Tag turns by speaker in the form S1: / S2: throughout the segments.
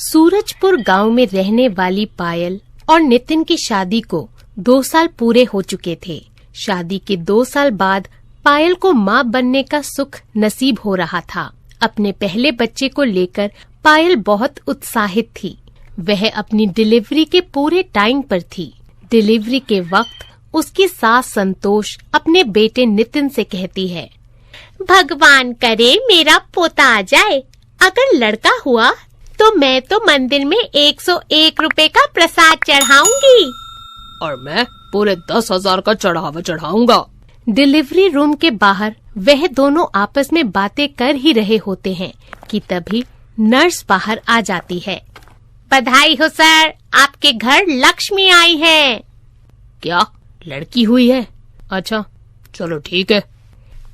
S1: सूरजपुर गांव में रहने वाली पायल और नितिन की शादी को 2 साल पूरे हो चुके थे। शादी के 2 साल बाद पायल को माँ बनने का सुख नसीब हो रहा था। अपने पहले बच्चे को लेकर पायल बहुत उत्साहित थी। वह अपनी डिलीवरी के पूरे टाइम पर थी। डिलीवरी के वक्त उसकी सास संतोष अपने बेटे नितिन से कहती है,
S2: भगवान करे मेरा पोता आ जाए। अगर लड़का हुआ तो मैं तो मंदिर में 101 रुपए का प्रसाद चढ़ाऊंगी
S3: और मैं पूरे 10,000 का चढ़ावा चढ़ाऊंगा।
S1: डिलीवरी रूम के बाहर वह दोनों आपस में बातें कर ही रहे होते हैं कि तभी नर्स बाहर आ जाती है।
S2: बधाई हो सर, आपके घर लक्ष्मी आई है।
S3: क्या लड़की हुई है? अच्छा चलो ठीक है।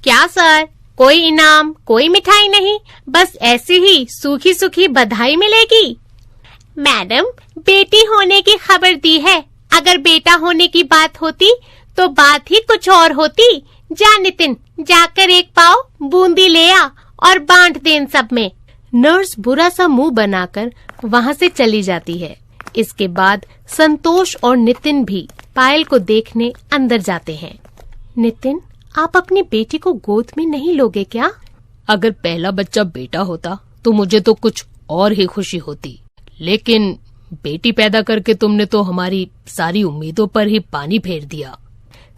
S2: क्या सर, कोई इनाम, कोई मिठाई नहीं, बस ऐसे ही सूखी सूखी बधाई मिलेगी? मैडम, बेटी होने की खबर दी है। अगर बेटा होने की बात होती तो बात ही कुछ और होती। जा नितिन, जाकर 1 पाव बूंदी ले आ और बांट दे इन सब में।
S1: नर्स बुरा सा मुंह बनाकर वहाँ से चली जाती है। इसके बाद संतोष और नितिन भी पायल को देखने अंदर जाते हैं। नितिन, आप अपनी बेटी को गोद में नहीं लोगे क्या?
S3: अगर पहला बच्चा बेटा होता तो मुझे तो कुछ और ही खुशी होती, लेकिन बेटी पैदा करके तुमने तो हमारी सारी उम्मीदों पर ही पानी फेर दिया।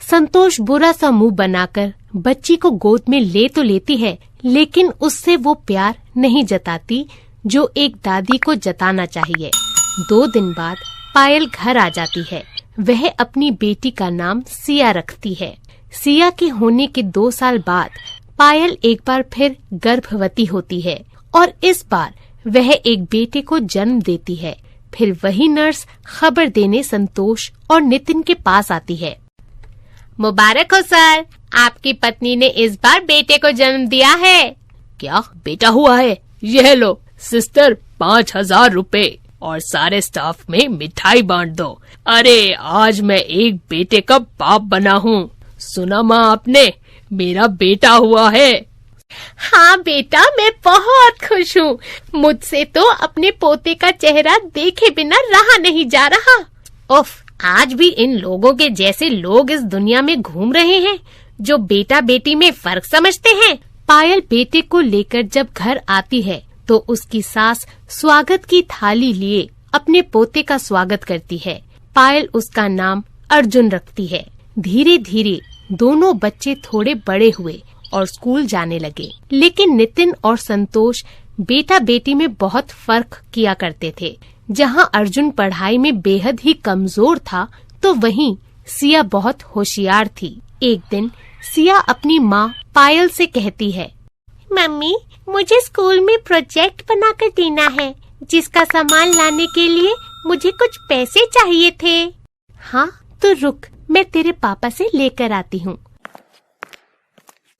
S1: संतोष बुरा सा मुंह बनाकर बच्ची को गोद में ले तो लेती है, लेकिन उससे वो प्यार नहीं जताती जो एक दादी को जताना चाहिए। 2 दिन बाद पायल घर आ जाती है। वह अपनी बेटी का नाम सिया रखती है। सिया के होने के 2 साल बाद पायल एक बार फिर गर्भवती होती है और इस बार वह एक बेटे को जन्म देती है। फिर वही नर्स खबर देने संतोष और नितिन के पास आती है।
S2: मुबारक हो सर, आपकी पत्नी ने इस बार बेटे को जन्म दिया है।
S3: क्या बेटा हुआ है? यह लो सिस्टर 5,000 रुपए और सारे स्टाफ में मिठाई बांट दो। अरे आज मैं एक बेटे का बाप बना हूँ। सुना माँ आपने, मेरा बेटा हुआ है।
S2: हाँ बेटा, मैं बहुत खुश हूँ। मुझसे तो अपने पोते का चेहरा देखे बिना रहा नहीं जा रहा।
S1: उफ, आज भी इन लोगों के जैसे लोग इस दुनिया में घूम रहे हैं जो बेटा बेटी में फर्क समझते हैं। पायल बेटे को लेकर जब घर आती है तो उसकी सास स्वागत की थाली लिए अपने पोते का स्वागत करती है। पायल उसका नाम अर्जुन रखती है। धीरे धीरे दोनों बच्चे थोड़े बड़े हुए और स्कूल जाने लगे, लेकिन नितिन और संतोष बेटा बेटी में बहुत फर्क किया करते थे। जहां अर्जुन पढ़ाई में बेहद ही कमजोर था तो वहीं सिया बहुत होशियार थी। एक दिन सिया अपनी माँ पायल से कहती है,
S2: मम्मी, मुझे स्कूल में प्रोजेक्ट बनाकर देना है, जिसका सामान लाने के लिए मुझे कुछ पैसे चाहिए थे।
S1: हाँ तो रुक, मैं तेरे पापा से लेकर आती हूँ।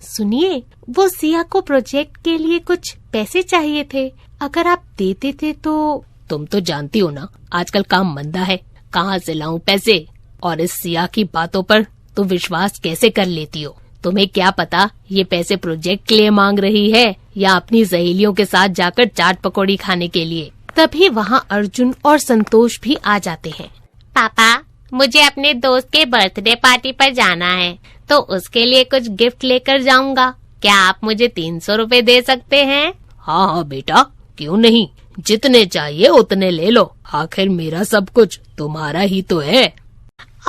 S1: सुनिए, वो सिया को प्रोजेक्ट के लिए कुछ पैसे चाहिए थे, अगर आप देते थे तो।
S3: तुम तो जानती हो ना, आजकल काम मंदा है, कहाँ से लाऊं पैसे? और इस सिया की बातों पर तुम विश्वास कैसे कर लेती हो? तुम्हें क्या पता ये पैसे प्रोजेक्ट के लिए मांग रही है या अपनी सहेलियों के साथ जाकर चाट पकौड़ी खाने के लिए।
S1: तभी वहाँ अर्जुन और संतोष भी आ जाते हैं।
S2: पापा, मुझे अपने दोस्त के बर्थडे पार्टी पर जाना है, तो उसके लिए कुछ गिफ्ट लेकर जाऊंगा। क्या आप मुझे 300 रुपए दे सकते हैं?
S3: हाँ हाँ बेटा, क्यों नहीं, जितने चाहिए उतने ले लो। आखिर मेरा सब कुछ तुम्हारा ही तो है।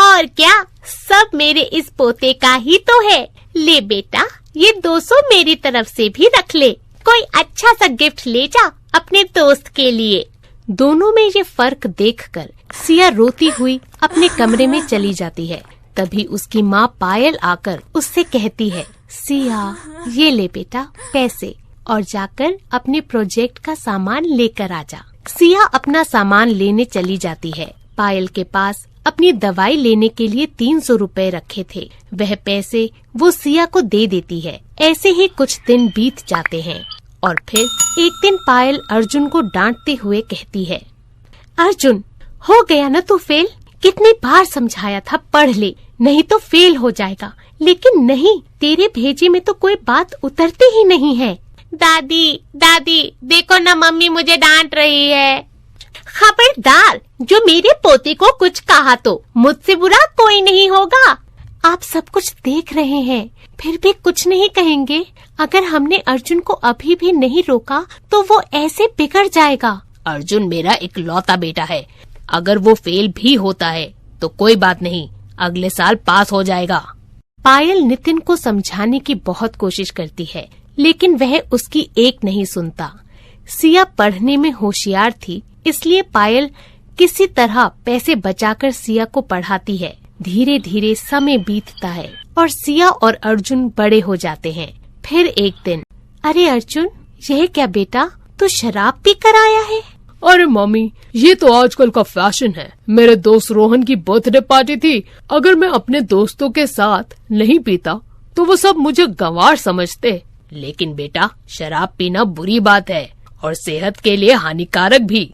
S2: और क्या, सब मेरे इस पोते का ही तो है। ले बेटा, ये 200 मेरी तरफ से भी रख ले। कोई अच्छा सा गिफ्ट ले जा अपने दोस्त के लिए।
S1: दोनों में ये फर्क देखकर सिया रोती हुई अपने कमरे में चली जाती है। तभी उसकी माँ पायल आकर उससे कहती है, सिया, ये ले बेटा पैसे और जाकर अपने प्रोजेक्ट का सामान लेकर आ जा। सिया अपना सामान लेने चली जाती है। पायल के पास अपनी दवाई लेने के लिए 300 रुपए रखे थे। वह पैसे वो सिया को दे देती है। ऐसे ही कुछ दिन बीत जाते हैं और फिर एक दिन पायल अर्जुन को डांटते हुए कहती है, अर्जुन, हो गया ना तू फेल? कितनी बार समझाया था पढ़ ले, नहीं तो फेल हो जाएगा, लेकिन नहीं, तेरे भेजे में तो कोई बात उतरती ही नहीं है।
S2: दादी, दादी, देखो ना, मम्मी मुझे डांट रही है। खबरदार, जो मेरे पोते को कुछ कहा तो मुझसे बुरा कोई नहीं होगा।
S1: आप सब कुछ देख रहे हैं, फिर भी कुछ नहीं कहेंगे? अगर हमने अर्जुन को अभी भी नहीं रोका तो वो ऐसे बिगड़ जाएगा।
S3: अर्जुन मेरा इकलौता बेटा है, अगर वो फेल भी होता है तो कोई बात नहीं, अगले साल पास हो जाएगा।
S1: पायल नितिन को समझाने की बहुत कोशिश करती है, लेकिन वह उसकी एक नहीं सुनता। सिया पढ़ने में होशियार थी, इसलिए पायल किसी तरह पैसे बचाकर सिया को पढ़ाती है। धीरे धीरे समय बीतता है और सिया और अर्जुन बड़े हो जाते हैं। फिर एक दिन, अरे अर्जुन, यह क्या बेटा, तू शराब पी कर आया है?
S4: अरे मम्मी, ये तो आजकल का फैशन है। मेरे दोस्त रोहन की बर्थडे पार्टी थी। अगर मैं अपने दोस्तों के साथ नहीं पीता तो वो सब मुझे गंवार समझते।
S3: लेकिन बेटा, शराब पीना बुरी बात है और सेहत के लिए हानिकारक भी।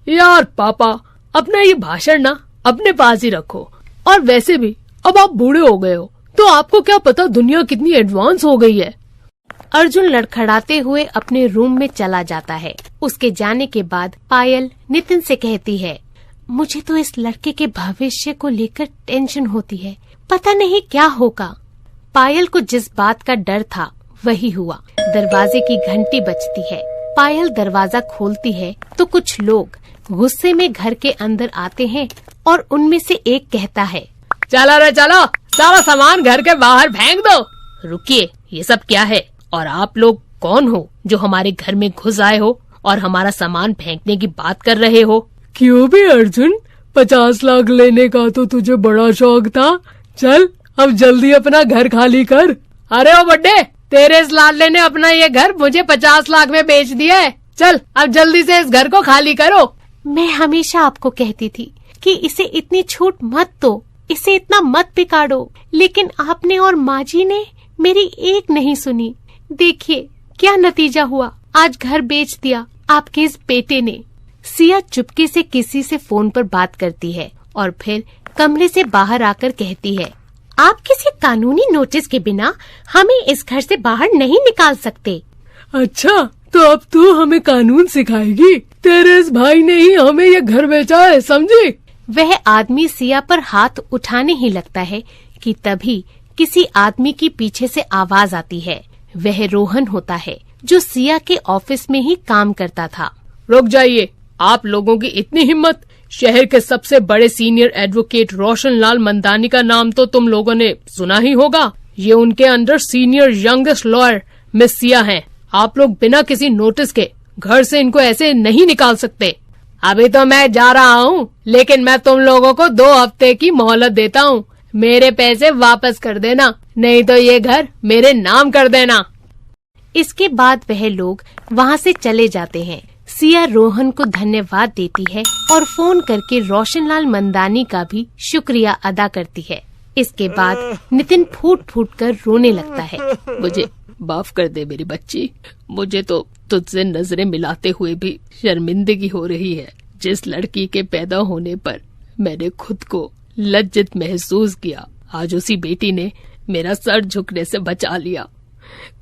S4: यार पापा, अपना ये भाषण ना अपने पास ही रखो। और वैसे भी अब आप बूढ़े हो गए हो, तो आपको क्या पता दुनिया कितनी एडवांस हो गई है।
S1: अर्जुन लड़खड़ाते हुए अपने रूम में चला जाता है। उसके जाने के बाद पायल नितिन से कहती है, मुझे तो इस लड़के के भविष्य को लेकर टेंशन होती है, पता नहीं क्या होगा। पायल को जिस बात का डर था वही हुआ। दरवाजे की घंटी बजती है। पायल दरवाजा खोलती है तो कुछ लोग गुस्से में घर के अंदर आते हैं और उनमें से एक कहता है,
S4: चलो रे चलो, सारा सामान घर के बाहर फेंक दो।
S3: रुकिए, ये सब क्या है और आप लोग कौन हो जो हमारे घर में घुस आए हो और हमारा सामान फेंकने की बात कर रहे हो?
S4: क्यों भी अर्जुन, 50 लाख लेने का तो तुझे बड़ा शौक था। चल अब जल्दी अपना घर खाली कर। अरे ओ बड्डे, तेरे इस लाडले ने अपना ये घर मुझे 50 लाख में बेच दिया है। चल अब जल्दी से इस घर को खाली करो।
S1: मैं हमेशा आपको कहती थी कि इसे इतनी छूट मत दो, इसे इतना मत बिगाड़ो, लेकिन आपने और माँ जी ने मेरी एक नहीं सुनी। देखिए क्या नतीजा हुआ, आज घर बेच दिया आपके इस बेटे ने। सिया चुपके से किसी से फोन पर बात करती है और फिर कमरे से बाहर आकर कहती है, आप किसी कानूनी नोटिस के बिना हमें इस घर से बाहर नहीं निकाल सकते।
S4: अच्छा, तो अब तू हमें कानून सिखाएगी? तेरे इस भाई ने ही हमें ये घर बेचा है, समझी?
S1: वह आदमी सिया पर हाथ उठाने ही लगता है कि तभी किसी आदमी की पीछे से आवाज आती है। वह रोहन होता है जो सिया के ऑफिस में ही काम करता था।
S4: रुक जाइए, आप लोगों की इतनी हिम्मत! शहर के सबसे बड़े सीनियर एडवोकेट रोशन लाल मंदानी का नाम तो तुम लोगों ने सुना ही होगा। ये उनके under senior youngest lawyer miss Siya हैं। आप लोग बिना किसी नोटिस के घर से इनको ऐसे नहीं निकाल सकते। अभी तो मैं जा रहा हूँ, लेकिन मैं तुम लोगों को 2 हफ्ते की मोहलत देता हूँ। मेरे पैसे वापस कर देना, नहीं तो ये घर मेरे नाम कर देना।
S1: इसके बाद वह लोग वहाँ से चले जाते हैं। सिया रोहन को धन्यवाद देती है और फोन करके रोशनलाल मंदानी का भी शुक्रिया अदा करती है। इसके बाद नितिन फूट फूट कर रोने लगता है।
S3: मुझे माफ कर दे मेरी बच्ची, मुझे तो तुझसे नजरें मिलाते हुए भी शर्मिंदगी हो रही है। जिस लड़की के पैदा होने पर मैंने खुद को लज्जित महसूस किया, आज उसी बेटी ने मेरा सर झुकने से बचा लिया।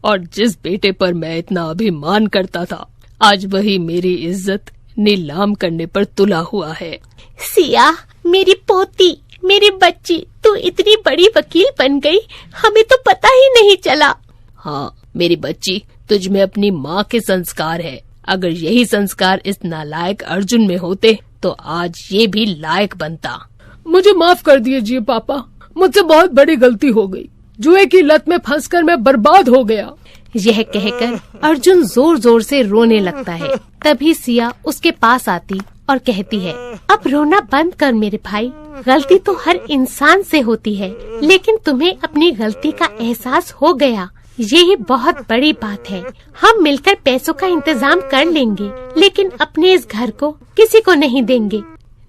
S3: और जिस बेटे पर मैं इतना अभिमान करता था, आज वही मेरी इज्जत नीलाम करने पर तुला हुआ है।
S2: सिया, मेरी पोती, मेरी बच्ची, तू इतनी बड़ी वकील बन गई, हमें तो पता ही नहीं चला।
S3: हाँ मेरी बच्ची, तुझ में अपनी माँ के संस्कार है। अगर यही संस्कार इस नालायक अर्जुन में होते तो आज ये भी लायक बनता।
S4: मुझे माफ कर दीजिए पापा, मुझसे बहुत बड़ी गलती हो गई। जुए की लत में फंसकर मैं बर्बाद हो गया।
S1: यह कहकर अर्जुन जोर जोर से रोने लगता है। तभी सिया उसके पास आती और कहती है, अब रोना बंद कर मेरे भाई, गलती तो हर इंसान से होती है, लेकिन तुम्हें अपनी गलती का एहसास हो गया, यही बहुत बड़ी बात है। हम मिलकर पैसों का इंतजाम कर लेंगे, लेकिन अपने इस घर को किसी को नहीं देंगे।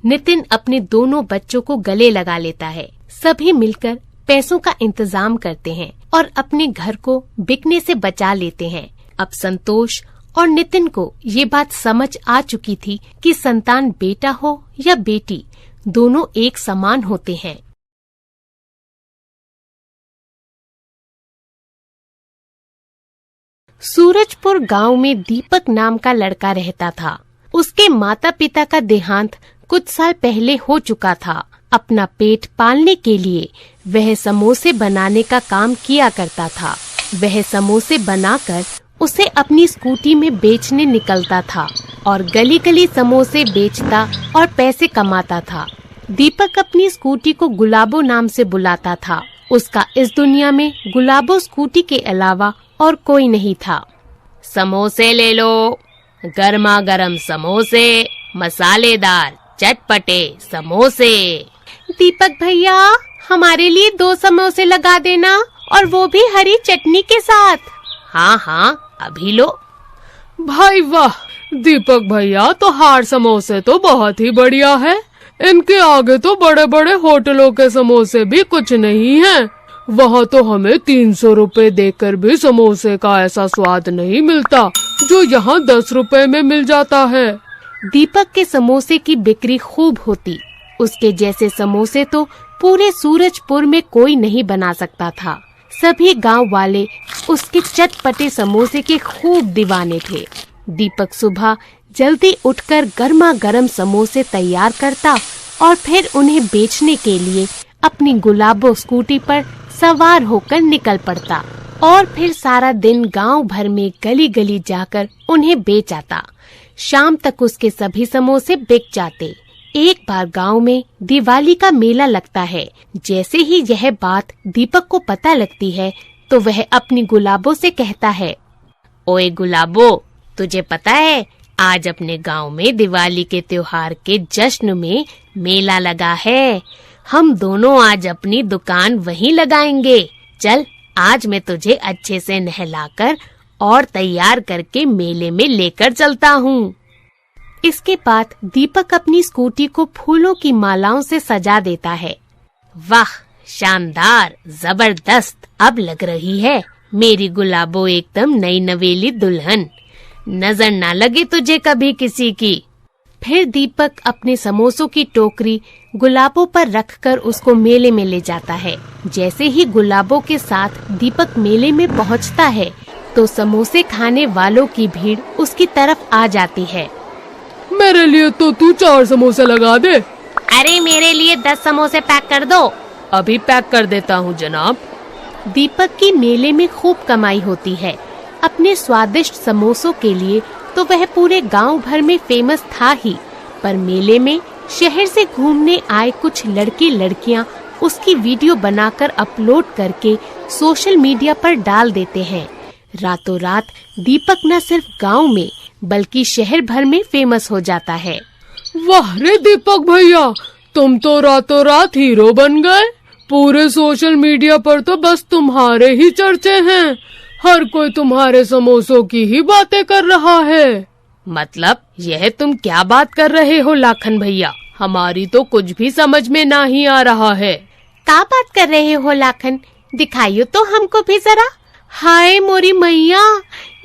S1: नितिन अपने दोनों बच्चों को गले लगा लेता है। सभी मिलकर पैसों का इंतजाम करते हैं और अपने घर को बिकने से बचा लेते हैं। अब संतोष और नितिन को ये बात समझ आ चुकी थी कि संतान बेटा हो या बेटी, दोनों एक समान होते हैं। सूरजपुर गांव में दीपक नाम का लड़का रहता था। उसके माता पिता का देहांत कुछ साल पहले हो चुका था। अपना पेट पालने के लिए वह समोसे बनाने का काम किया करता था। वह समोसे बनाकर उसे अपनी स्कूटी में बेचने निकलता था और गली गली समोसे बेचता और पैसे कमाता था। दीपक अपनी स्कूटी को गुलाबो नाम से बुलाता था। उसका इस दुनिया में गुलाबो स्कूटी के अलावा और कोई नहीं था।
S3: समोसे ले लो, गर्मा गर्म समोसे, मसालेदार चटपटे समोसे।
S2: दीपक भैया, हमारे लिए 2 समोसे लगा देना, और वो भी हरी चटनी के साथ।
S3: हाँ हाँ, अभी लो।
S4: भाई वाह, दीपक भैया तो हार समोसे तो बहुत ही बढ़िया है। इनके आगे तो बड़े बड़े होटलों के समोसे भी कुछ नहीं हैं। वहाँ तो हमें 300 रुपए देकर भी समोसे का ऐसा स्वाद नहीं मिलता जो यहाँ 10 रुपए में मिल जाता है।
S1: दीपक के समोसे की बिक्री खूब होती। उसके जैसे समोसे तो पूरे सूरजपुर में कोई नहीं बना सकता था। सभी गांव वाले उसके चटपटे समोसे के खूब दीवाने थे। दीपक सुबह जल्दी उठकर गर्मा गर्म समोसे तैयार करता और फिर उन्हें बेचने के लिए अपनी गुलाबो स्कूटी पर सवार होकर निकल पड़ता और फिर सारा दिन गांव भर में गली गली जाकर उन्हें बेच आता। शाम तक उसके सभी समोसे बिक जाते। एक बार गांव में दिवाली का मेला लगता है। जैसे ही यह बात दीपक को पता लगती है तो वह अपनी गुलाबो से कहता है,
S3: ओए गुलाबो, तुझे पता है आज अपने गांव में दिवाली के त्योहार के जश्न में मेला लगा है। हम दोनों आज अपनी दुकान वहीं लगाएंगे। चल, आज मैं तुझे अच्छे से नहलाकर और तैयार करके मेले में लेकर चलता हूँ।
S1: इसके बाद दीपक अपनी स्कूटी को फूलों की मालाओं से सजा देता है।
S3: वाह, शानदार, जबरदस्त अब लग रही है मेरी गुलाबो एकदम नई नवेली दुल्हन। नजर ना लगे तुझे कभी किसी की।
S1: फिर दीपक अपने समोसों की टोकरी गुलाबो पर रखकर उसको मेले में ले जाता है। जैसे ही गुलाबो के साथ दीपक मेले में पहुंचता है तो समोसे खाने वालों की भीड़ उसकी तरफ आ जाती है।
S4: मेरे लिए तो तू 4 समोसे लगा दे।
S2: अरे मेरे लिए 10 समोसे पैक कर दो।
S4: अभी पैक कर देता हूँ जनाब।
S1: दीपक की मेले में खूब कमाई होती है। अपने स्वादिष्ट समोसों के लिए तो वह पूरे गांव भर में फेमस था ही, पर मेले में शहर से घूमने आए कुछ लड़के लड़कियां उसकी वीडियो बनाकर अपलोड करके सोशल मीडिया पर डाल देते हैं। रातों रात दीपक न सिर्फ गांव में बल्कि शहर भर में फेमस हो जाता है।
S4: वाह रे दीपक भैया, तुम तो रातों रात हीरो बन गए। पूरे सोशल मीडिया पर तो बस तुम्हारे ही चर्चे हैं। हर कोई तुम्हारे समोसों की ही बातें कर रहा है।
S3: मतलब यह तुम क्या बात कर रहे हो लाखन भैया? हमारी तो कुछ भी समझ में ना ही आ रहा है।
S2: क्या बात कर रहे हो लाखन? दिखाइयो तो हमको भी जरा। हाय मोरी मैया,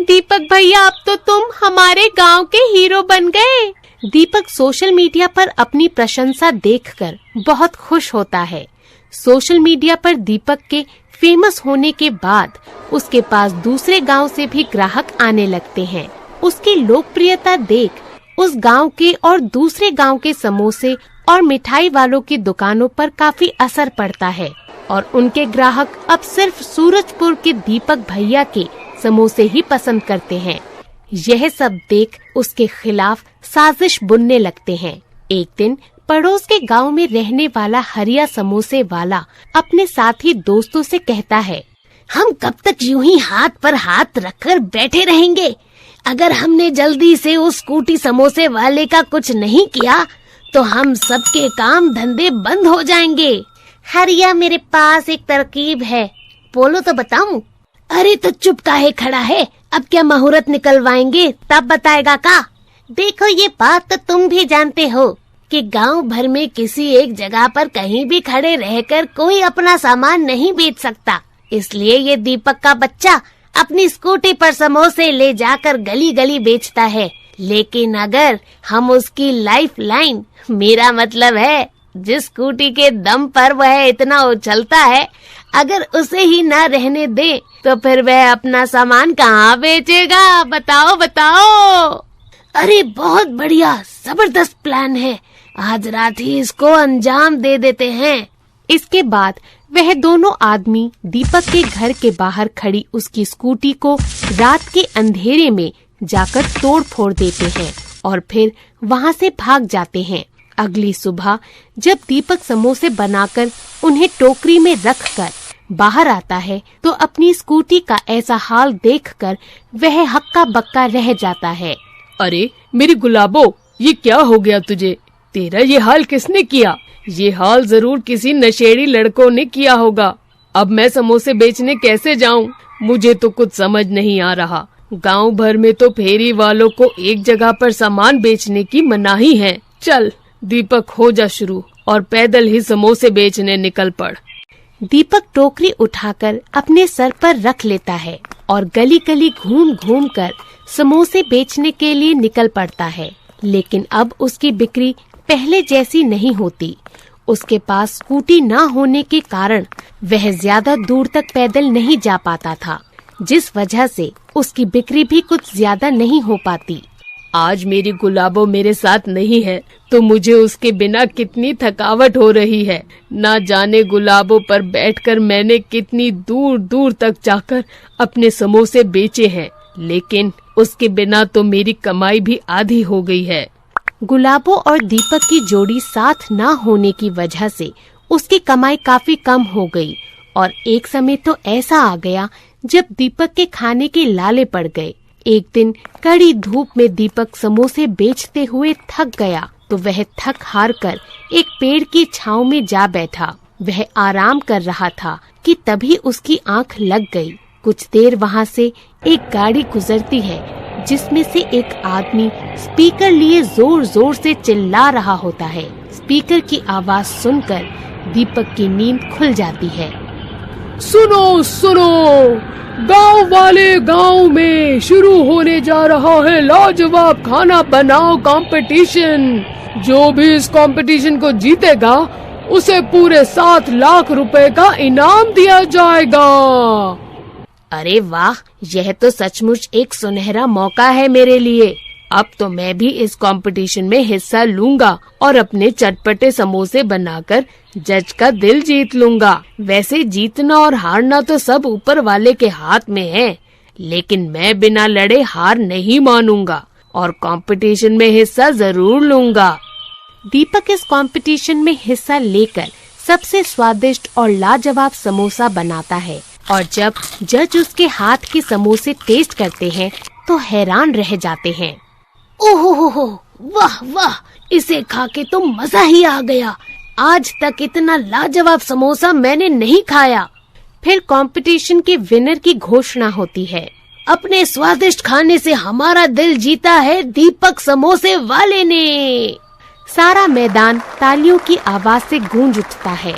S2: दीपक भैया अब तो तुम हमारे गांव के हीरो बन गए।
S1: दीपक सोशल मीडिया पर अपनी प्रशंसा देखकर बहुत खुश होता है। सोशल मीडिया पर दीपक के फेमस होने के बाद उसके पास दूसरे गांव से भी ग्राहक आने लगते हैं। उसकी लोकप्रियता देख उस गांव के और दूसरे गांव के समोसे और मिठाई वालों की दुकानों पर काफी असर पड़ता है और उनके ग्राहक अब सिर्फ सूरजपुर के दीपक भैया के समोसे ही पसंद करते हैं। यह सब देख उसके खिलाफ साजिश बुनने लगते हैं। एक दिन पड़ोस के गांव में रहने वाला हरिया समोसे वाला अपने साथी दोस्तों से कहता है,
S3: हम कब तक यूं ही हाथ पर हाथ रखकर बैठे रहेंगे? अगर हमने जल्दी से उस स्कूटी समोसे वाले का कुछ नहीं किया तो हम सबके काम धंधे बंद हो जाएंगे।
S2: हरिया, मेरे पास एक तरकीब है, बोलो तो बताऊं।
S3: अरे तो चुप काहे खड़ा है? अब क्या मुहूर्त निकलवाएंगे, तब बताएगा का?
S2: देखो, ये बात तो तुम भी जानते हो
S3: कि गांव भर में किसी एक जगह पर कहीं भी खड़े रहकर कोई अपना सामान नहीं बेच सकता। इसलिए ये दीपक का बच्चा अपनी स्कूटी पर समोसे ले जाकर गली गली बेचता है। लेकिन अगर हम उसकी लाइफ लाइन, मेरा मतलब है जिस स्कूटी के दम पर वह इतना उछलता है, अगर उसे ही न रहने दे तो फिर वह अपना सामान कहाँ बेचेगा? बताओ बताओ।
S1: अरे बहुत बढ़िया, जबरदस्त प्लान है। आज रात ही इसको अंजाम दे देते हैं।
S2: इसके बाद वह दोनों आदमी दीपक के घर के बाहर खड़ी उसकी स्कूटी को रात के अंधेरे में जाकर तोड़ फोड़ देते हैं और फिर वहां से भाग जाते हैं। अगली सुबह जब दीपक समोसे बनाकर उन्हें टोकरी में रखकर बाहर आता है तो अपनी स्कूटी का ऐसा हाल देखकर वह हक्का बक्का रह जाता है।
S4: अरे मेरी गुलाबो, ये क्या हो गया तुझे? तेरा ये हाल किसने किया? ये हाल जरूर किसी नशेड़ी लड़कों ने किया होगा। अब मैं समोसे बेचने कैसे जाऊं? मुझे तो कुछ समझ नहीं आ रहा। गांव भर में तो फेरी वालों को एक जगह पर सामान बेचने की मनाही है। चल दीपक, हो जा शुरू और पैदल ही समोसे बेचने निकल पड़।
S2: दीपक टोकरी उठाकर अपने सर पर रख लेता है और गली गली घूम घूम कर समोसे बेचने के लिए निकल पड़ता है। लेकिन अब उसकी बिक्री पहले जैसी नहीं होती। उसके पास स्कूटी न होने के कारण वह ज्यादा दूर तक पैदल नहीं जा पाता था, जिस वजह से उसकी बिक्री भी कुछ ज्यादा नहीं हो पाती।
S4: आज मेरी गुलाबो मेरे साथ नहीं है तो मुझे उसके बिना कितनी थकावट हो रही है। ना जाने गुलाबो पर बैठकर मैंने कितनी दूर दूर तक जाकर अपने समोसे बेचे हैं, लेकिन उसके बिना तो मेरी कमाई भी आधी हो गई है।
S2: गुलाबो और दीपक की जोड़ी साथ न होने की वजह से उसकी कमाई काफी कम हो गई और एक समय तो ऐसा आ गया जब दीपक के खाने के लाले पड़ गए। एक दिन कड़ी धूप में दीपक समोसे बेचते हुए थक गया तो वह थक हार कर एक पेड़ की छांव में जा बैठा। वह आराम कर रहा था कि तभी उसकी आंख लग गई। कुछ देर वहां से एक गाड़ी गुजरती है जिसमें से एक आदमी स्पीकर लिए जोर जोर से चिल्ला रहा होता है। स्पीकर की आवाज सुनकर दीपक की नींद खुल जाती है।
S4: सुनो सुनो, गांव वाले, गांव में शुरू होने जा रहा है लाजवाब खाना बनाओ कंपटीशन। जो भी इस कंपटीशन को जीतेगा उसे पूरे 7 लाख रुपए का इनाम दिया जाएगा।
S1: अरे वाह, यह तो सचमुच एक सुनहरा मौका है मेरे लिए। अब तो मैं भी इस कंपटीशन में हिस्सा लूंगा और अपने चटपटे समोसे बनाकर जज का दिल जीत लूंगा। वैसे जीतना और हारना तो सब ऊपर वाले के हाथ में है, लेकिन मैं बिना लड़े हार नहीं मानूंगा और कंपटीशन में हिस्सा जरूर लूंगा।
S2: दीपक इस कंपटीशन में हिस्सा लेकर सबसे स्वादिष्ट और लाजवाब समोसा बनाता है और जब जज उसके हाथ के समोसे टेस्ट करते हैं तो हैरान रह जाते हैं।
S1: ओहो, वाह वाह, इसे खा के तो मजा ही आ गया। आज तक इतना लाजवाब समोसा मैंने नहीं खाया।
S2: फिर कंपटीशन के विनर की घोषणा होती है।
S1: अपने स्वादिष्ट खाने से हमारा दिल जीता है दीपक समोसे वाले ने।
S2: सारा मैदान तालियों की आवाज से गूंज उठता है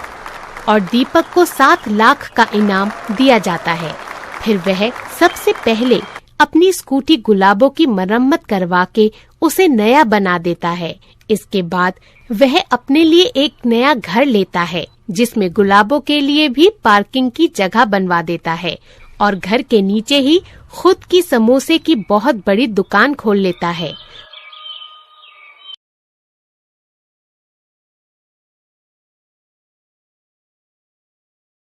S2: और दीपक को 7 लाख का इनाम दिया जाता है। फिर वह सबसे पहले अपनी स्कूटी गुलाबो की मरम्मत करवा के उसे नया बना देता है। इसके बाद वह अपने लिए एक नया घर लेता है जिसमें गुलाबो के लिए भी पार्किंग की जगह बनवा देता है और घर के नीचे ही खुद की समोसे की बहुत बड़ी दुकान खोल लेता है।